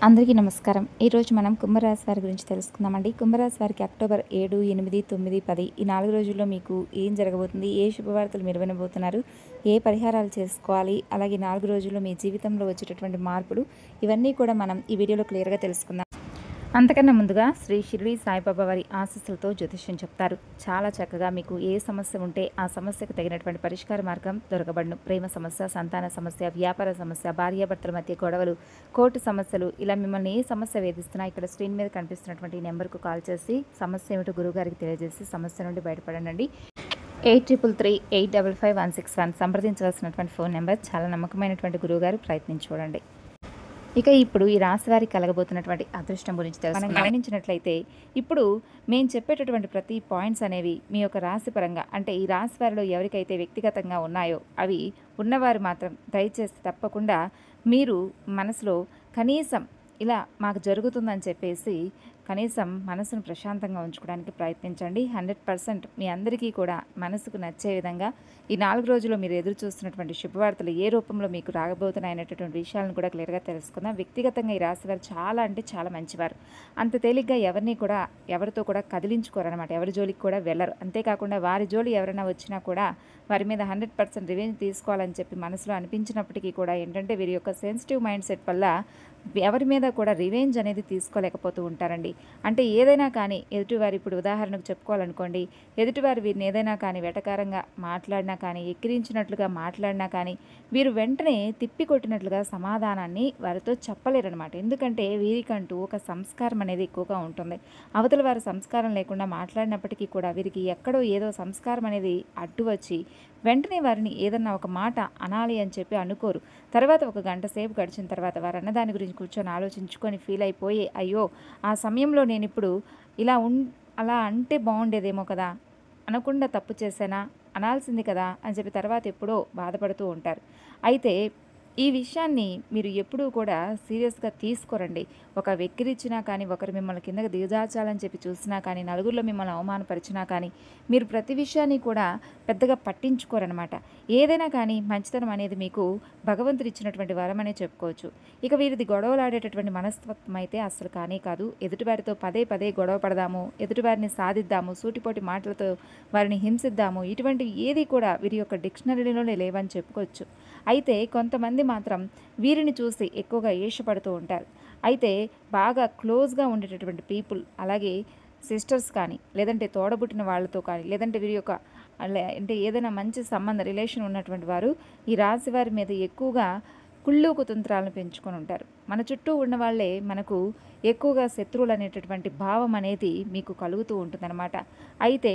అందరికీ నమస్కారం. ఈరోజు మనం కుంభరాశి వారి గురించి తెలుసుకుందామండి. కుంభరాశి వారికి అక్టోబర్ 7, 8, 9, 10 ఈ 4 రోజుల్లో మీకు ఏం జరగబోతుంది? ఏ శుభవార్తలు మీరు వినబోతున్నారు? ఏ పరిహారాలు చేసుకోవాలి? అలాగే 4 రోజుల్లో మీ జీవితంలో వచ్చేటటువంటి మార్పులు ఇవన్నీ కూడా మనం ఈ వీడియోలో క్లియర్‌గా తెలుసుకుందాం. అంతకన్నా ముందుగా శ్రీ షిరిడి సాయిబాబా వారి ఆశీస్సులతో జ్యోతిష్యం చెప్తారు. చాలా చక్కగా మీకు ఏ సమస్య ఉంటే ఆ సమస్యకు తగినటువంటి పరిష్కార మార్గం దొరకబడును. ప్రేమ సమస్య, సంతాన సమస్య, వ్యాపార సమస్య, భార్యాభర్తల మధ్య గొడవలు, కోర్టు సమస్యలు, ఇలా మిమ్మల్ని ఏ సమస్య వేధిస్తున్నా ఇక్కడ స్క్రీన్ మీద కనిపిస్తున్నటువంటి ఈ నెంబర్కు కాల్ చేసి సమస్య ఏమిటో గురువుగారికి తెలియజేసి సమస్య నుండి బయటపడండి. 8338555161 సంప్రదించవలసినటువంటి ఫోన్ నెంబర్. చాలా నమ్మకమైనటువంటి గురువుగారు, ప్రయత్నించి చూడండి. ఇక ఇప్పుడు ఈ రాశి వారికి కలగబోతున్నటువంటి అదృష్టం గురించి మనం గమనించినట్లయితే ఇప్పుడు మేము చెప్పేటటువంటి ప్రతి పాయింట్స్ అనేవి మీ యొక్క రాశి పరంగా, అంటే ఈ రాశి వారిలో ఎవరికైతే వ్యక్తిగతంగా ఉన్నాయో అవి ఉన్నవారు మాత్రం దయచేసి తప్పకుండా మీరు మనసులో కనీసం ఇలా మాకు జరుగుతుందని చెప్పేసి కనీసం మనసును ప్రశాంతంగా ఉంచుకోవడానికి ప్రయత్నించండి. 100% మీ అందరికీ కూడా మనసుకు నచ్చే విధంగా ఈ 4 రోజుల్లో మీరు ఎదురు చూస్తున్నటువంటి శుభవార్తలు ఏ రూపంలో మీకు రాగబోతున్నాయనేటటువంటి విషయాలను కూడా క్లియర్గా తెలుసుకుందాం. వ్యక్తిగతంగా ఈ రాశి వారు చాలా అంటే చాలా మంచివారు. అంత తేలిగ్గా ఎవరితో కూడా కదిలించుకోరనమాట. ఎవరి జోలికి కూడా వెళ్ళరు. అంతేకాకుండా వారి జోలి ఎవరైనా వచ్చినా కూడా వారి మీద 100% రివెంజ్ తీసుకోవాలని చెప్పి మనసులో అనిపించినప్పటికీ కూడా ఏంటంటే వీరి యొక్క సెన్సిటివ్ మైండ్ సెట్ వల్ల ఎవరి మీద కూడా రివెంజ్ అనేది తీసుకోలేకపోతూ ఉంటారండి. అంటే ఏదైనా కానీ ఎదుటివారు, ఇప్పుడు ఉదాహరణకు చెప్పుకోవాలనుకోండి, ఎదుటివారు వీరిని ఏదైనా కానీ వెటకారంగా మాట్లాడినా కానీ, ఎక్కిరించినట్లుగా మాట్లాడినా కానీ వీరు వెంటనే తిప్పికొట్టినట్లుగా సమాధానాన్ని వారితో చెప్పలేరనమాట. ఎందుకంటే వీరికంటూ ఒక సంస్కారం అనేది ఎక్కువగా ఉంటుంది. అవతల వారు సంస్కారం లేకుండా మాట్లాడినప్పటికీ కూడా వీరికి ఎక్కడో ఏదో సంస్కారం అనేది అడ్డు వచ్చి వెంటనే వారిని ఏదన్నా ఒక మాట అనాలి అని చెప్పి అనుకోరు. తర్వాత ఒక గంట సేపు గడిచిన తర్వాత వారు అన్నదాని గురించి కూర్చొని ఆలోచించుకొని ఫీల్ అయిపోయి, అయ్యో ఆ సమయంలో నేను ఇప్పుడు అలా అంటే బాగుండేదేమో కదా, అనకుండా తప్పు చేశానా, అనాల్సింది కదా అని చెప్పి తర్వాత ఎప్పుడో బాధపడుతూ ఉంటారు. అయితే ఈ విషయాన్ని మీరు ఎప్పుడూ కూడా సీరియస్గా తీసుకోరండి. ఒక వెక్కిరిచ్చినా కానీ, ఒకరు మిమ్మల్ని కిందకి దిగజార్చాలని చెప్పి చూసినా కానీ, నలుగురిలో మిమ్మల్ని అవమానపరిచినా కానీ మీరు ప్రతి విషయాన్ని కూడా పెద్దగా పట్టించుకోరనమాట. ఏదైనా కానీ మంచితనం అనేది మీకు భగవంతుడు ఇచ్చినటువంటి వరం అనే చెప్పుకోవచ్చు. ఇక వీరిది గొడవలాడేటటువంటి మనస్తత్వం అయితే అస్సలు కానీ కాదు. ఎదుటివారితో పదే పదే గొడవ పడదాము, ఎదుటివారిని సాధిద్దాము, సూటిపోటి మాటలతో వారిని హింసిద్దాము, ఇటువంటివి ఏది కూడా వీరి యొక్క డిక్షనరీలోనే లేవని చెప్పుకోవచ్చు. అయితే కొంతమంది మాత్రం వీరిని చూసి ఎక్కువగా ఈర్ష్యపడుతూ ఉంటారు. అయితే బాగా క్లోజ్గా ఉండేటటువంటి పీపుల్, అలాగే సిస్టర్స్ కానీ, లేదంటే తోడబుట్టిన వాళ్ళతో కానీ, లేదంటే వీరి యొక్క అంటే ఏదైనా మంచి సంబంధ రిలేషన్ ఉన్నటువంటి వారు ఈ రాశి వారి మీద ఎక్కువగా కుళ్ళు కుతంత్రాలను పెంచుకొని ఉంటారు. మన చుట్టూ ఉన్న వాళ్ళే మనకు ఎక్కువగా శత్రువులు అనేటటువంటి భావం అనేది మీకు కలుగుతూ ఉంటుందన్నమాట. అయితే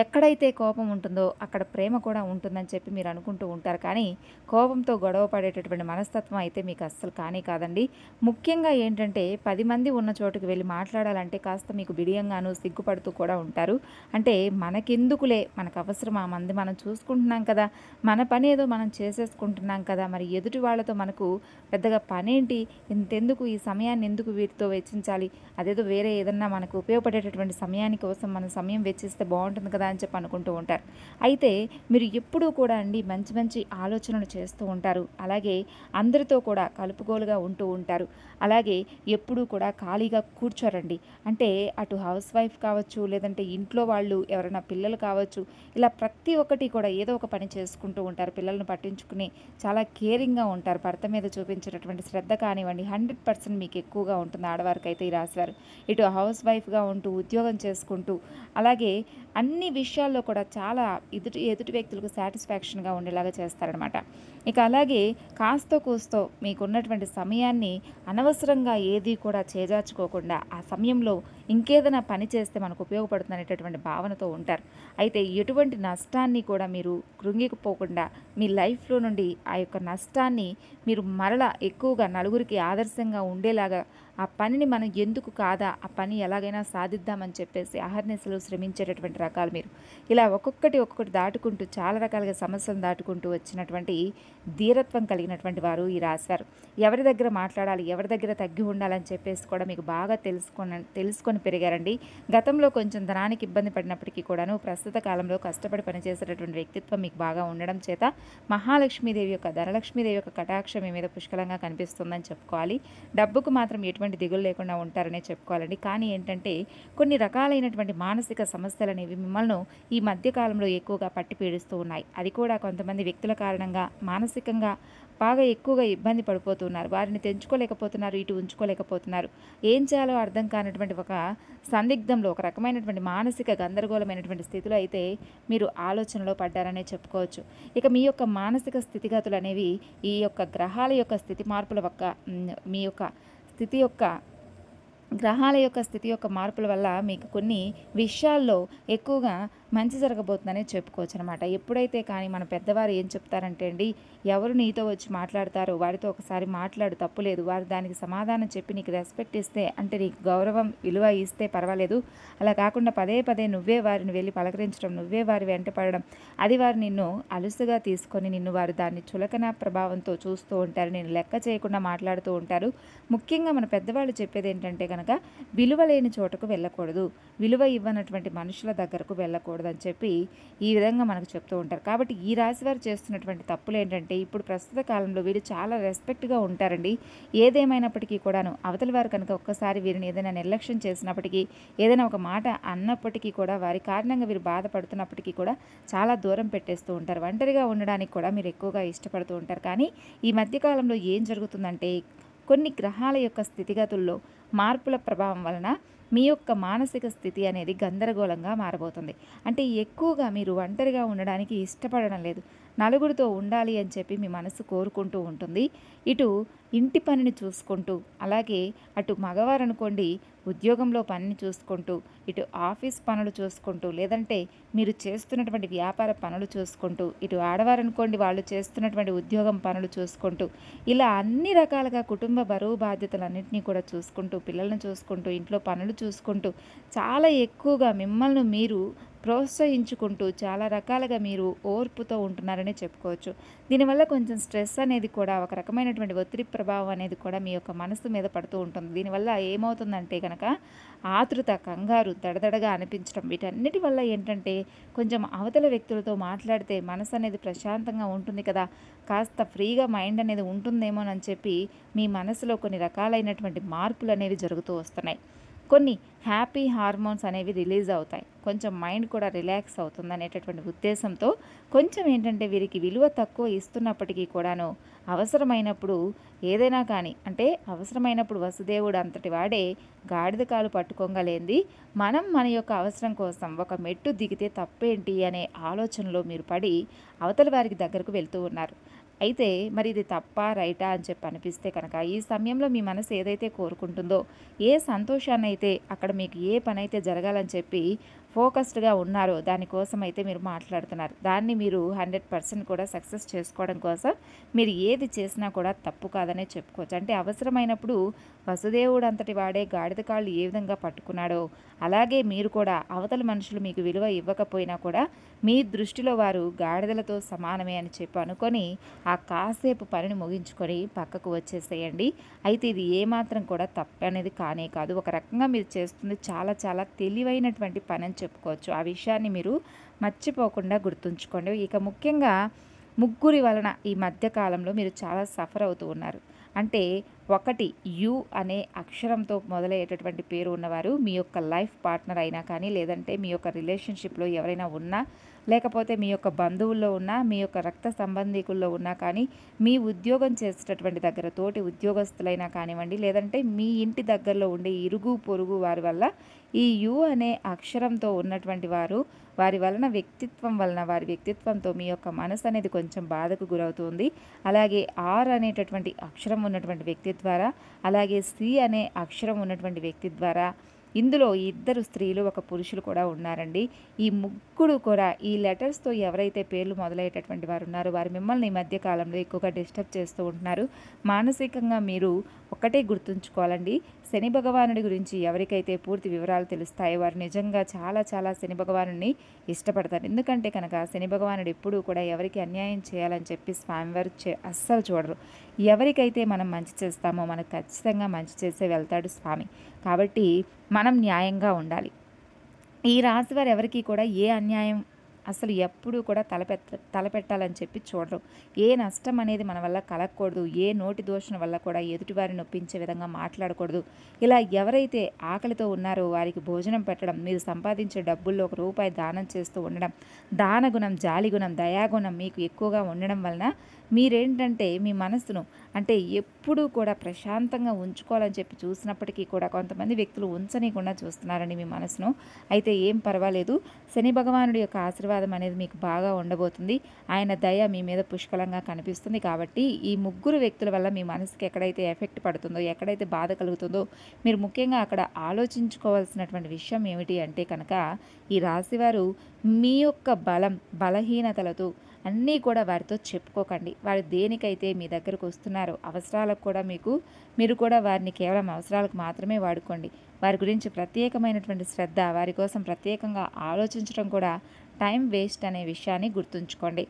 ఎక్కడైతే కోపం ఉంటుందో అక్కడ ప్రేమ కూడా ఉంటుందని చెప్పి మీరు అనుకుంటూ ఉంటారు. కానీ కోపంతో గొడవ పడేటటువంటి మనస్తత్వం అయితే మీకు అస్సలు కానీ కాదండి. ముఖ్యంగా ఏంటంటే 10 మంది ఉన్న చోటుకు వెళ్ళి మాట్లాడాలంటే కాస్త మీకు బిడియంగాను, సిగ్గుపడుతూ కూడా ఉంటారు. అంటే మనకెందుకులే, మనకు అవసరమా, మంది మనం చూసుకుంటున్నాం కదా, మన పని ఏదో మనం చేసేసుకుంటున్నాం కదా, మరి ఎదుటి వాళ్ళతో మనకు పెద్దగా పనేంటి, ఇంతెందుకు, ఈ సమయాన్ని ఎందుకు వీటితో వెచ్చించాలి, అదేదో వేరే ఏదన్నా మనకు ఉపయోగపడేటటువంటి సమయాని కోసం మనం సమయం వెచ్చిస్తే బాగుంటుంది కదా అని చెప్పి అనుకుంటూ ఉంటారు. అయితే మీరు ఎప్పుడూ కూడా అండి మంచి మంచి ఆలోచనలు చేస్తూ ఉంటారు. అలాగే అందరితో కూడా కలుపుగోలుగా ఉంటూ ఉంటారు. అలాగే ఎప్పుడూ కూడా ఖాళీగా కూర్చోరండి. అంటే అటు హౌస్ వైఫ్ కావచ్చు, లేదంటే ఇంట్లో వాళ్ళు ఎవరైనా పిల్లలు కావచ్చు, ఇలా ప్రతి ఒక్కటి కూడా ఏదో ఒక పని చేసుకుంటూ ఉంటారు. పిల్లలను పట్టించుకుని చాలా కేరింగ్గా ఉంటారు. భర్త మీద చూపించేటటువంటి శ్రద్ధ కానివ్వండి 100% మీకు ఎక్కువగా ఉంటుంది ఆడవారికి అయితే ఈ రాశివారు. ఇటు హౌస్ వైఫ్గా ఉంటూ ఉద్యోగం చేసుకుంటూ అలాగే అన్ని విషయాల్లో కూడా చాలా ఎదుటి వ్యక్తులకు సాటిస్ఫాక్షన్గా ఉండేలాగా చేస్తారనమాట. ఇక అలాగే కాస్తో కూస్తో మీకున్నటువంటి సమయాన్ని అనవసరంగా ఏది కూడా చేజార్చుకోకుండా ఆ సమయంలో ఇంకేదైనా పని చేస్తే మనకు ఉపయోగపడుతుంది అనేటటువంటి భావనతో ఉంటారు. అయితే ఎటువంటి నష్టాన్ని కూడా మీరు కృంగిపోకుండా మీ లైఫ్లో నుండి ఆ యొక్క నష్టాన్ని మీరు మరలా ఎక్కువగా నలుగురికి ఆదర్శంగా ఉండేలాగా ఆ పనిని మనం ఎందుకు కాదా, ఆ పని ఎలాగైనా సాధిద్దామని చెప్పేసి అహర్నిశలు శ్రమించేటటువంటి రకాలు మీరు. ఇలా ఒక్కొక్కటి దాటుకుంటూ చాలా రకాలుగా సమస్యలను దాటుకుంటూ వచ్చినటువంటి ధీరత్వం కలిగినటువంటి వారు ఈ రాశివారు. ఎవరి దగ్గర మాట్లాడాలి, ఎవరి దగ్గర తగ్గి ఉండాలని చెప్పేసి కూడా మీకు బాగా తెలుసుకొని పెరిగారండి. గతంలో కొంచెం ధనానికి ఇబ్బంది పడినప్పటికీ కూడాను ప్రస్తుత కాలంలో కష్టపడి పనిచేసేటటువంటి వ్యక్తిత్వం మీకు బాగా ఉండడం చేత మహాలక్ష్మీదేవి యొక్క ధనలక్ష్మీదేవి యొక్క కటాక్షం మీ మీద పుష్కలంగా కనిపిస్తుందని చెప్పుకోవాలి. డబ్బుకు మాత్రం ఎటువంటి దిగులు లేకుండా ఉంటారనే చెప్పుకోవాలండి. కానీ ఏంటంటే కొన్ని రకాలైనటువంటి మానసిక సమస్యలు అనేవి మిమ్మల్ని ఈ మధ్యకాలంలో ఎక్కువగా పట్టి పీడిస్తూ ఉన్నాయి. అది కూడా కొంతమంది వ్యక్తుల కారణంగా మానసికంగా బాగా ఎక్కువగా ఇబ్బంది పడిపోతున్నారు. వారిని తెంచుకోలేకపోతున్నారు, ఇటు ఉంచుకోలేకపోతున్నారు. ఏం చేయాలో అర్థం కానటువంటి ఒక సందిగ్ధంలో, ఒక రకమైనటువంటి మానసిక గందరగోళమైనటువంటి స్థితిలో అయితే మీరు ఆలోచనలో పడ్డారనే చెప్పుకోవచ్చు. ఇక మీ యొక్క మానసిక స్థితిగతులు అనేవి ఈ యొక్క గ్రహాల యొక్క స్థితి మార్పుల మీ యొక్క స్థితి యొక్క గ్రహాల యొక్క స్థితి యొక్క మార్పుల వల్ల మీకు కొన్ని విషయాల్లో ఎక్కువగా మంచి జరగబోతుందనే చెప్పుకోవచ్చు అనమాట. ఎప్పుడైతే కానీ మన పెద్దవారు ఏం చెప్తారంటే అండి, ఎవరు నీతో వచ్చి మాట్లాడతారో వారితో ఒకసారి మాట్లాడు, తప్పులేదు. వారు దానికి సమాధానం చెప్పి నీకు రెస్పెక్ట్ ఇస్తే, అంటే నీకు గౌరవం విలువ ఇస్తే పర్వాలేదు. అలా కాకుండా పదే పదే నువ్వే వారిని వెళ్ళి పలకరించడం, నువ్వే వారి వెంట పడడం, అది వారు నిన్ను అలుసుగా తీసుకొని నిన్ను వారు దాన్ని చులకన ప్రభావంతో చూస్తూ ఉంటారు. నేను లెక్క చేయకుండా మాట్లాడుతూ ఉంటారు. ముఖ్యంగా మన పెద్దవాళ్ళు చెప్పేది ఏంటంటే కనుక విలువ లేని చోటకు వెళ్ళకూడదు, విలువ ఇవ్వనటువంటి మనుషుల దగ్గరకు వెళ్ళకూడదు అని చెప్పి ఈ విధంగా మనకు చెప్తూ ఉంటారు. కాబట్టి ఈ రాశి వారు చేస్తున్నటువంటి తప్పులు ఏంటంటే, ఇప్పుడు ప్రస్తుత కాలంలో వీరు చాలా రెస్పెక్ట్గా ఉంటారండి. ఏదేమైనప్పటికీ కూడాను అవతలి వారు కనుక ఒక్కసారి వీరిని ఏదైనా నిర్లక్ష్యం చేసినప్పటికీ, ఏదైనా ఒక మాట అన్నప్పటికీ కూడా, వారి కారణంగా వీరు బాధపడుతున్నప్పటికీ కూడా చాలా దూరం పెట్టేస్తూ ఉంటారు. ఒంటరిగా ఉండడానికి కూడా మీరు ఎక్కువగా ఇష్టపడుతూ ఉంటారు. కానీ ఈ మధ్యకాలంలో ఏం జరుగుతుందంటే, కొన్ని గ్రహాల యొక్క స్థితిగతుల్లో మార్పుల ప్రభావం వలన మీ యొక్క మానసిక స్థితి అనేది గందరగోళంగా మారబోతుంది. అంటే ఎక్కువగా మీరు ఒంటరిగా ఉండడానికి ఇష్టపడడం లేదు, నలుగురితో ఉండాలి అని చెప్పి మీ మనసు కోరుకుంటూ ఉంటుంది. ఇటు ఇంటి పనిని చూసుకుంటూ, అలాగే అటు మగవారు అనుకోండి ఉద్యోగంలో పనిని చూసుకుంటూ, ఇటు ఆఫీస్ పనులు చూసుకుంటూ, లేదంటే మీరు చేస్తున్నటువంటి వ్యాపార పనులు చూసుకుంటూ, ఇటు ఆడవారు అనుకోండి వాళ్ళు చేస్తున్నటువంటి ఉద్యోగం పనులు చూసుకుంటూ, ఇలా అన్ని రకాలుగా కుటుంబ బరువు బాధ్యతలన్నింటినీ కూడా చూసుకుంటూ, పిల్లలను చూసుకుంటూ, ఇంట్లో పనులు చూసుకుంటూ, చాలా ఎక్కువగా మిమ్మల్ని మీరు ప్రోత్సహించుకుంటూ చాలా రకాలుగా మీరు ఓర్పుతో ఉంటున్నారని చెప్పుకోవచ్చు. దీనివల్ల కొంచెం స్ట్రెస్ అనేది కూడా, ఒక రకమైనటువంటి ఒత్తిడి ప్రభావం అనేది కూడా మీ యొక్క మనసు మీద పడుతూ ఉంటుంది. దీనివల్ల ఏమవుతుందంటే కనుక ఆతృత, కంగారు, దడదడగా అనిపించడం, వీటన్నిటి వల్ల ఏంటంటే కొంచెం అవతల వ్యక్తులతో మాట్లాడితే మనసు అనేది ప్రశాంతంగా ఉంటుంది కదా, కాస్త ఫ్రీగా మైండ్ అనేది ఉంటుందేమోనని చెప్పి మీ మనసులో కొన్ని రకాలైనటువంటి మార్పులు అనేవి జరుగుతూ వస్తున్నాయి. కొన్ని హ్యాపీ హార్మోన్స్ అనేవి రిలీజ్ అవుతాయి, కొంచెం మైండ్ కూడా రిలాక్స్ అవుతుంది అనేటటువంటి ఉద్దేశంతో కొంచెం ఏంటంటే వీరికి విలువ తక్కువ ఇస్తున్నప్పటికీ కూడాను అవసరమైనప్పుడు ఏదైనా కానీ, అంటే అవసరమైనప్పుడు వసుదేవుడు అంతటి వాడే గాడిద కాలు పట్టుకోగలేంది, మనం మన యొక్క అవసరం కోసం ఒక మెట్టు దిగితే తప్పేంటి అనే ఆలోచనలో మీరు పడి అవతల వారికి దగ్గరకు వెళ్తూ ఉన్నారు. అయితే మరి ఇది తప్పా రైటా అని చెప్పి అనిపిస్తే కనుక ఈ సమయంలో మీ మనసు ఏదైతే కోరుకుంటుందో, ఏ సంతోషాన్ని అయితే అక్కడ మీకు ఏ పని అయితే జరగాలని చెప్పి ఫోకస్డ్గా ఉన్నారో దానికోసం అయితే మీరు మాట్లాడుతున్నారు. దాన్ని మీరు 100% కూడా సక్సెస్ చేసుకోవడం కోసం మీరు ఏది చేసినా కూడా తప్పు కాదనే చెప్పుకోవచ్చు. అంటే అవసరమైనప్పుడు వసుదేవుడు అంతటి వాడే గాడిద కాళ్ళు ఏ విధంగా పట్టుకున్నాడో అలాగే మీరు కూడా అవతల మనుషులు మీకు విలువ ఇవ్వకపోయినా కూడా మీ దృష్టిలో వారు గాడిదలతో సమానమే అని చెప్పి అనుకొని ఆ కాసేపు పనిని ముగించుకొని పక్కకు వచ్చేసేయండి. అయితే ఇది ఏమాత్రం కూడా తప్పు అనేది కానే కాదు. ఒక రకంగా మీరు చేస్తుంది చాలా చాలా తెలివైనటువంటి పని అని చెప్పుకోవచ్చు. ఆ విషయాన్ని మీరు మర్చిపోకుండా గుర్తుంచుకోండి. ఇక ముఖ్యంగా ముగ్గురి వలన ఈ మధ్యకాలంలో మీరు చాలా సఫర్ అవుతూ ఉన్నారు. అంటే ఒకటి యు అనే అక్షరంతో మొదలయ్యేటటువంటి పేరు ఉన్నవారు మీ యొక్క లైఫ్ పార్ట్నర్ అయినా కానీ, లేదంటే మీ యొక్క రిలేషన్షిప్లో ఎవరైనా ఉన్నా, లేకపోతే మీ యొక్క బంధువుల్లో ఉన్నా, మీ యొక్క రక్త సంబంధికుల్లో ఉన్నా కానీ, మీ ఉద్యోగం చేసేటటువంటి దగ్గర తోటి ఉద్యోగస్తులైనా కానివ్వండి, లేదంటే మీ ఇంటి దగ్గరలో ఉండే ఇరుగు పొరుగు వారి వల్ల ఈ యు అనే అక్షరంతో ఉన్నటువంటి వారు, వారి వలన వ్యక్తిత్వం వలన, వారి వ్యక్తిత్వంతో మీ యొక్క మనసు అనేది కొంచెం బాధకు గురవుతుంది. అలాగే ఆర్ అనేటటువంటి అక్షరం ఉన్నటువంటి వ్యక్తి ద్వారా, అలాగే సి అనే అక్షరం ఉన్నటువంటి వ్యక్తి ద్వారా, ఇందులో ఇద్దరు స్త్రీలు ఒక పురుషులు కూడా ఉన్నారండి. ఈ ముగ్గురు కూడా ఈ లెటర్స్‌తో ఎవరైతే పేర్లు మొదలయ్యేటటువంటి వారు ఉన్నారో వారు మిమ్మల్ని ఈ మధ్య కాలంలో ఎక్కువగా డిస్టర్బ్ చేస్తూ ఉంటున్నారు. మానసికంగా మీరు ఒక్కటే గుర్తుంచుకోవాలండి. శని భగవానుడి గురించి ఎవరికైతే పూర్తి వివరాలు తెలుస్తాయో వారు నిజంగా చాలా చాలా శని భగవానుడిని ఇష్టపడతారు. ఎందుకంటే కనుక శని భగవానుడు ఎప్పుడూ కూడా ఎవరికి అన్యాయం చేయాలని చెప్పి స్వామివారు అస్సలు చూడరు. ఎవరికైతే మనం మంచి చేస్తామో మనకు ఖచ్చితంగా మంచి చేసే వెళ్తాడు స్వామి. కాబట్టి మనం న్యాయంగా ఉండాలి. ఈ రాశి వారు ఎవరికి కూడా ఏ అన్యాయం అసలు ఎప్పుడూ కూడా తలపెట్టాలని చెప్పి చూడరు. ఏ నష్టం అనేది మన వల్ల కలగకూడదు. ఏ నోటి దోషణ వల్ల కూడా ఎదుటివారిని నొప్పించే విధంగా మాట్లాడకూడదు. ఇలా ఎవరైతే ఆకలితో ఉన్నారో వారికి భోజనం పెట్టడం, మీరు సంపాదించే డబ్బుల్లో ₹1 దానం చేస్తూ ఉండడం, దానగుణం, జాలిగుణం, దయాగుణం మీకు ఎక్కువగా ఉండడం వలన మీరేంటంటే మీ మనసును అంటే ఎప్పుడూ కూడా ప్రశాంతంగా ఉంచుకోవాలని చెప్పి చూసినప్పటికీ కూడా కొంతమంది వ్యక్తులు ఉంచనీయకుండా చూస్తున్నారండి మీ మనసును. అయితే ఏం పర్వాలేదు. శని భగవానుడి యొక్క ఆశీర్వాదం అనేది మీకు బాగా ఉండబోతుంది. ఆయన దయ మీ మీద పుష్కలంగా కనిపిస్తుంది. కాబట్టి ఈ ముగ్గురు వ్యక్తుల వల్ల మీ మనసుకి ఎక్కడైతే ఎఫెక్ట్ పడుతుందో, ఎక్కడైతే బాధ కలుగుతుందో మీరు ముఖ్యంగా అక్కడ ఆలోచించుకోవాల్సినటువంటి విషయం ఏమిటి అంటే కనుక ఈ రాశివారు మీ యొక్క బలహీనతలతో అన్నీ కూడా వారితో చెప్పుకోకండి. వారు దేనికైతే మీ దగ్గరకు వస్తున్నారో అవసరాలకు కూడా మీరు కూడా వారిని కేవలం అవసరాలకు మాత్రమే వాడుకోండి. వారి గురించి ప్రత్యేకమైనటువంటి శ్రద్ధ, వారి కోసం ప్రత్యేకంగా ఆలోచించడం కూడా టైం వేస్ట్ అనే విషయాన్ని గుర్తుంచుకోండి.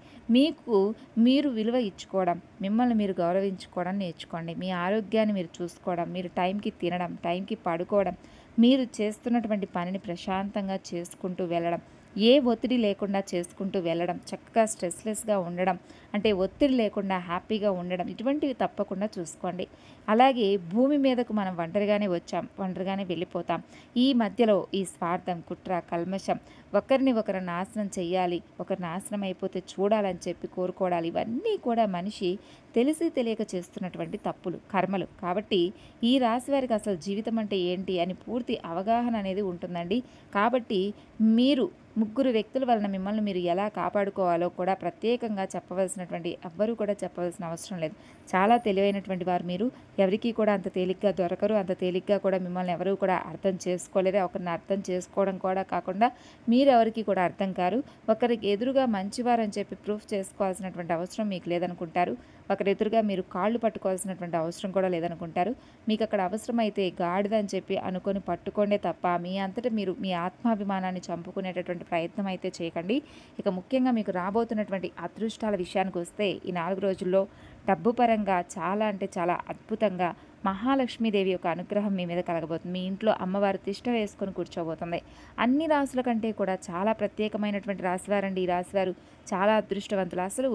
మీరు విలువ ఇచ్చుకోవడం, మిమ్మల్ని మీరు గౌరవించుకోవడం నేర్చుకోండి. మీ ఆరోగ్యాన్ని మీరు చూసుకోవడం, మీరు టైంకి తినడం, టైంకి పడుకోవడం, మీరు చేస్తున్నటువంటి పనిని ప్రశాంతంగా చేసుకుంటూ వెళ్ళడం, ఏ ఒత్తిడి లేకుండా చేసుకుంటూ వెళ్ళడం, చక్కగా స్ట్రెస్లెస్గా ఉండడం, అంటే ఒత్తిడి లేకుండా హ్యాపీగా ఉండడం, ఇటువంటివి తప్పకుండా చూసుకోండి. అలాగే భూమి మీదకు మనం ఒంటరిగానే వచ్చాం, ఒంటరిగానే వెళ్ళిపోతాం. ఈ మధ్యలో ఈ స్వార్థం, కుట్ర, కల్మషం, ఒకరిని ఒకరు నాశనం చెయ్యాలి, ఒకరు నాశనం అయిపోతే చూడాలని చెప్పి కోరుకోవడాలు, ఇవన్నీ కూడా మనిషి తెలిసి తెలియక చేస్తున్నటువంటి తప్పులు, కర్మలు. కాబట్టి ఈ రాశి వారికి అసలు జీవితం అంటే ఏంటి అని పూర్తి అవగాహన అనేది ఉంటుందండి. కాబట్టి మీరు ముగ్గురు వ్యక్తుల వలన మిమ్మల్ని మీరు ఎలా కాపాడుకోవాలో కూడా ప్రత్యేకంగా ఎవ్వరూ కూడా చెప్పవలసిన అవసరం లేదు. చాలా తెలివైనటువంటి వారు మీరు. ఎవరికీ కూడా అంత తేలిగ్గా దొరకరు. అంత తేలిగ్గా కూడా మిమ్మల్ని ఎవరూ కూడా అర్థం చేసుకోలేరు. ఒకరిని అర్థం చేసుకోవడం కూడా కాకుండా మీరెవరికి కూడా అర్థం కారు. ఒకరికి ఎదురుగా మంచివారని చెప్పి ప్రూఫ్ చేసుకోవాల్సినటువంటి అవసరం మీకు లేదనుకుంటారు. ఒకరి ఎదురుగా మీరు కాళ్ళు పట్టుకోవాల్సినటువంటి అవసరం కూడా లేదనుకుంటారు. మీకు అక్కడ అవసరమైతే గాడిదని చెప్పి అనుకొని పట్టుకోండే తప్ప మీ అంతటా మీరు మీ ఆత్మాభిమానాన్ని చంపుకునేటటువంటి ప్రయత్నం అయితే చేయకండి. ఇక ముఖ్యంగా మీకు రాబోతున్నటువంటి అదృష్టాల విషయానికి వస్తే ఈ 4 రోజుల్లో డబ్బు పరంగా చాలా అంటే చాలా అద్భుతంగా మహాలక్ష్మీదేవి యొక్క అనుగ్రహం మీ మీద కలగబోతుంది. మీ ఇంట్లో అమ్మవారు తిష్ట వేసుకొని కూర్చోబోతుంది. అన్ని రాశుల కంటే కూడా చాలా ప్రత్యేకమైనటువంటి రాశివారండి ఈ రాశివారు. చాలా అదృష్టవంతులు. అసలు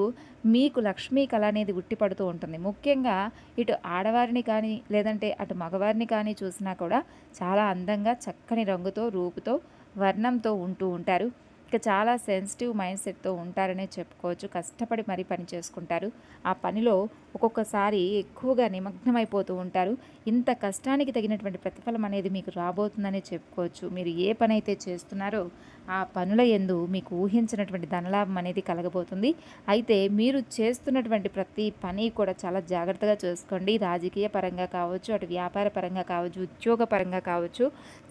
మీకు లక్ష్మీ కళ అనేది ఉట్టిపడుతూ ఉంటుంది. ముఖ్యంగా ఇటు ఆడవారిని కానీ లేదంటే అటు మగవారిని కానీ చూసినా కూడా చాలా అందంగా చక్కని రంగుతో, రూపుతో, వర్ణంతో ఉంటూ ఉంటారు. ఇక చాలా సెన్సిటివ్ మైండ్ సెట్తో ఉంటారనే చెప్పుకోవచ్చు. కష్టపడి మరీ పని చేసుకుంటారు. ఆ పనిలో ఒక్కొక్కసారి ఎక్కువగా నిమగ్నమైపోతూ ఉంటారు. ఇంత కష్టానికి తగినటువంటి ప్రతిఫలం అనేది మీకు రాబోతుందనే చెప్పుకోవచ్చు. మీరు ఏ పని అయితే చేస్తున్నారో ఆ పనుల యందు మీకు ఊహించినటువంటి ధనలాభం అనేది కలగబోతుంది. అయితే మీరు చేస్తున్నటువంటి ప్రతి పని కూడా చాలా జాగ్రత్తగా చేసుకోండి. రాజకీయ పరంగా కావచ్చు, అటు వ్యాపార పరంగా కావచ్చు, ఉద్యోగ పరంగా కావచ్చు,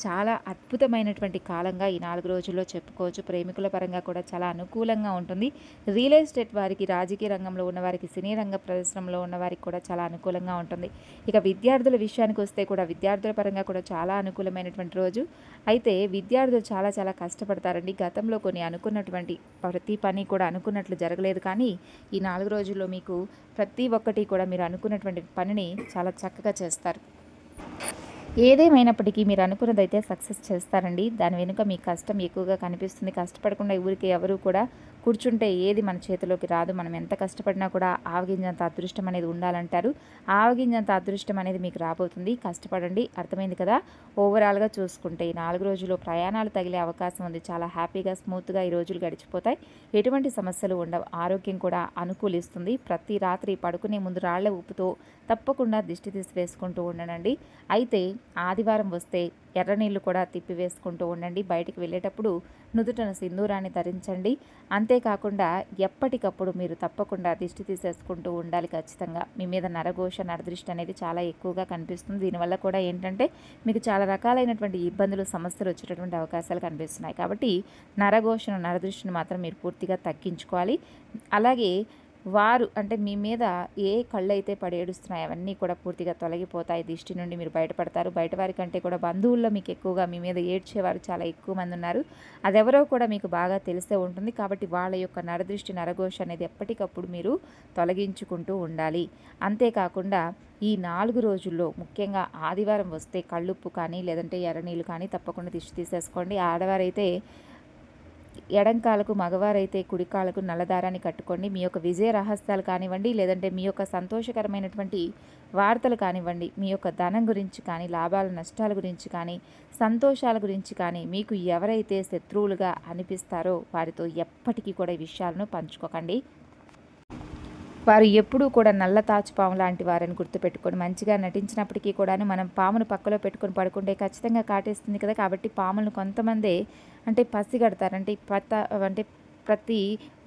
చాలా అద్భుతమైనటువంటి కాలంగా ఈ 4 రోజుల్లో చెప్పుకోవచ్చు. ప్రేమికుల పరంగా కూడా చాలా అనుకూలంగా ఉంటుంది. రియల్ ఎస్టేట్ వారికి, రాజకీయ రంగంలో ఉన్నవారికి, సినీ రంగ పరిశ్రమలో ఉన్నవారికి కూడా చాలా అనుకూలంగా ఉంటుంది. ఇక విద్యార్థుల విషయానికి వస్తే కూడా విద్యార్థుల పరంగా కూడా చాలా అనుకూలమైనటువంటి రోజు. అయితే విద్యార్థులు చాలా చాలా కష్టపడతారండి. గతంలో కొన్ని అనుకున్నటువంటి ప్రతి పని కూడా అనుకున్నట్లు జరగలేదు. కానీ ఈ 4 రోజుల్లో మీకు ప్రతి ఒక్కటి కూడా మీరు అనుకున్నటువంటి పనిని చాలా చక్కగా చేస్తారు. ఏదేమైనప్పటికీ మీరు అనుకున్నదైతే సక్సెస్ చేస్తారండి. దాని వెనుక మీ కష్టం ఎక్కువగా కనిపిస్తుంది. కష్టపడకుండా ఊరికి ఎవరు కూడా కూర్చుంటే ఏది మన చేతిలోకి రాదు. మనం ఎంత కష్టపడినా కూడా ఆవగింజంత అదృష్టం అనేది ఉండాలంటారు. ఆవగింజంత అదృష్టం అనేది మీకు రాబోతుంది. కష్టపడండి. అర్థమైంది కదా. ఓవరాల్గా చూసుకుంటే ఈ 4 రోజుల్లో ప్రయాణాలు తగిలే అవకాశం ఉంది. చాలా హ్యాపీగా స్మూత్గా ఈ రోజులు గడిచిపోతాయి. ఎటువంటి సమస్యలు ఉండవు. ఆరోగ్యం కూడా అనుకూలిస్తుంది. ప్రతి రాత్రి పడుకునే ముందు రాళ్ల ఉప్పుతో తప్పకుండా దిష్టి తీసి వేసుకుంటూ ఉండనండి. అయితే ఆదివారం వస్తే ఎర్ర నీళ్లు కూడా తిప్పివేసుకుంటూ ఉండండి. బయటికి వెళ్ళేటప్పుడు నుదుటన సింధూరాన్ని ధరించండి. అంతేకాకుండా ఎప్పటికప్పుడు మీరు తప్పకుండా దిష్టి తీసేసుకుంటూ ఉండాలి. ఖచ్చితంగా మీ మీద నరఘోష నరదృష్టి అనేది చాలా ఎక్కువగా కనిపిస్తుంది. దీనివల్ల కూడా ఏంటంటే మీకు చాలా రకాలైనటువంటి ఇబ్బందులు సమస్యలు వచ్చేటటువంటి అవకాశాలు కనిపిస్తున్నాయి. కాబట్టి నరఘోషను నరదృష్టిని మాత్రం మీరు పూర్తిగా తగ్గించుకోవాలి. అలాగే వారు అంటే మీ మీద ఏ కళ్ళైతే పడి ఏడుస్తున్నాయో అవన్నీ కూడా పూర్తిగా తొలగిపోతాయి. దిష్టి నుండి మీరు బయటపడతారు. బయట వారి కంటే కూడా బంధువుల్లో మీకు ఎక్కువగా మీ మీద ఏడ్చేవారు చాలా ఎక్కువ మంది ఉన్నారు. అదెవరో కూడా మీకు బాగా తెలిసే ఉంటుంది. కాబట్టి వాళ్ళ యొక్క నరదృష్టి నరఘోష అనేది ఎప్పటికప్పుడు మీరు తొలగించుకుంటూ ఉండాలి. అంతేకాకుండా ఈ 4 రోజుల్లో ముఖ్యంగా ఆదివారం వస్తే కళ్ళుప్పు కానీ లేదంటే ఎర్రనీళ్ళు కానీ తప్పకుండా దిష్టి తీసేసుకోండి. ఆడవారైతే ఎడంకాలకు, మగవారైతే కుడికాలకు నల్లదారాన్ని కట్టుకోండి. మీ యొక్క విజయ రహస్యాలు కానివ్వండి, లేదంటే మీ యొక్క సంతోషకరమైనటువంటి వార్తలు కానివ్వండి, మీ యొక్క ధనం గురించి కానీ, లాభాల నష్టాల గురించి కానీ, సంతోషాల గురించి కానీ మీకు ఎవరైతే శత్రువులుగా అనిపిస్తారో వారితో ఎప్పటికీ కూడా ఈ విషయాలను పంచుకోకండి. వారు ఎప్పుడూ కూడా నల్ల తాచుపాము లాంటి వారని గుర్తుపెట్టుకొని మంచిగా నటించినప్పటికీ కూడాను మనం పామును పక్కలో పెట్టుకొని పడుకుంటే ఖచ్చితంగా కాటేస్తుంది కదా. కాబట్టి పాములను కొంతమందే అంటే పసిగడతారు. అంటే ప్రతి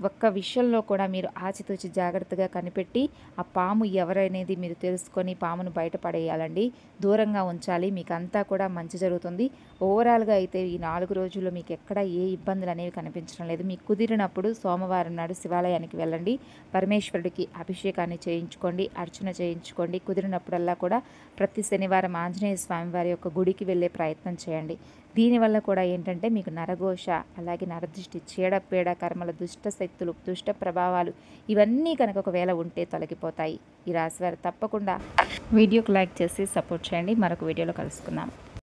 ఒక్క విషయంలో కూడా మీరు ఆచితూచి జాగ్రత్తగా కనిపెట్టి ఆ పాము ఎవరనేది మీరు తెలుసుకొని పామును బయటపడేయాలండి. దూరంగా ఉంచాలి. మీకు అంతా కూడా మంచి జరుగుతుంది. ఓవరాల్గా అయితే ఈ 4 రోజుల్లో మీకు ఎక్కడ ఏ ఇబ్బందులు అనేవి కనిపించడం లేదు. మీకు కుదిరినప్పుడు సోమవారం నాడు శివాలయానికి వెళ్ళండి. పరమేశ్వరుడికి అభిషేకాన్ని చేయించుకోండి, అర్చన చేయించుకోండి. కుదిరినప్పుడల్లా కూడా ప్రతి శనివారం ఆంజనేయ స్వామి వారి యొక్క గుడికి వెళ్ళే ప్రయత్నం చేయండి. దీనివల్ల కూడా ఏంటంటే మీకు నరఘోష, అలాగే నరదృష్టి, చీడపీడ కర్మల, దుష్ట శక్తులు, దుష్ట ప్రభావాలు ఇవన్నీ కనుక ఒకవేళ ఉంటే తొలగిపోతాయి. ఈ రాశివారు తప్పకుండా వీడియోకి లైక్ చేసి సపోర్ట్ చేయండి. మరొక వీడియోలో కలుసుకుందాం.